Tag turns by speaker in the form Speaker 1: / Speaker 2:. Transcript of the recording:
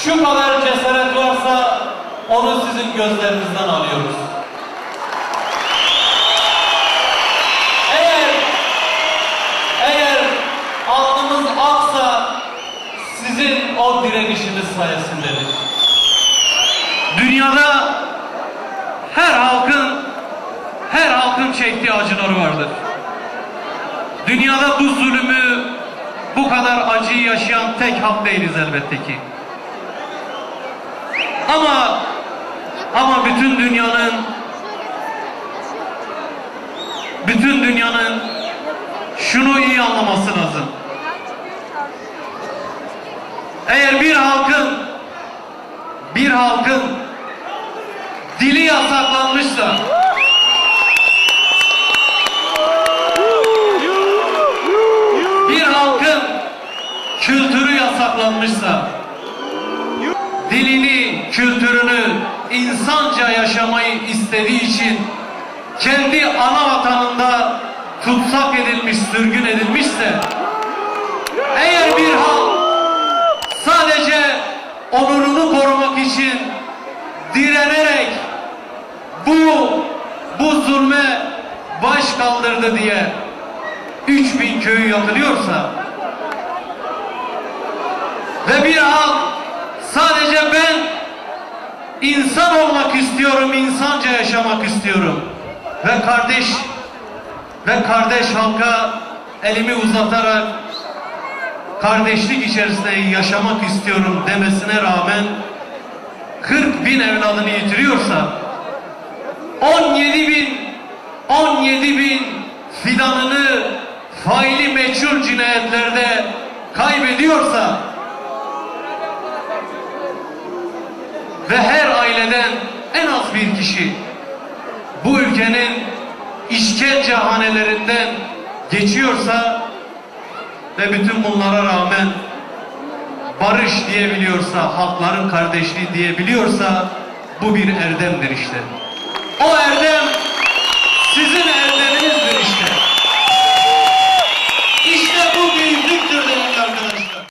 Speaker 1: şu kadar cesaret varsa onu sizin gözlerinizden alıyoruz. Eğer alnımız aksa sizin o direnişiniz sayesindedir.
Speaker 2: Dünyada her halkın çektiği acıları vardır. Dünyada bu zulmü, bu kadar acıyı yaşayan tek halk değiliz elbette ki. Ama bütün dünyanın şunu iyi anlaması lazım. Eğer bir halkın dili yasaklanmışsa, bir halkın kültürü yasaklanmışsa, dilini, kültürünü insanca yaşamayı istediği için kendi ana vatanında tutsak edilmiş, sürgün edilmişse, eğer bir halk sadece onurunu korumak için direnerek bu zulme baş kaldırdı diye 3000 köyü yakılıyorsa ve bir halk sadece ben insan olmak istiyorum, insanca yaşamak istiyorum ve kardeş halka elimi uzatarak kardeşlik içerisinde yaşamak istiyorum demesine rağmen 40.000 evladını yitiriyorsa, 17.000 fidanını faili meçhul cinayetlerde kaybediyorsa ve her aileden en az bir kişi bu ülkenin işkence hanelerinden geçiyorsa ve bütün bunlara rağmen barış diyebiliyorsa, halkların kardeşliği diyebiliyorsa bu bir erdemdir işte. O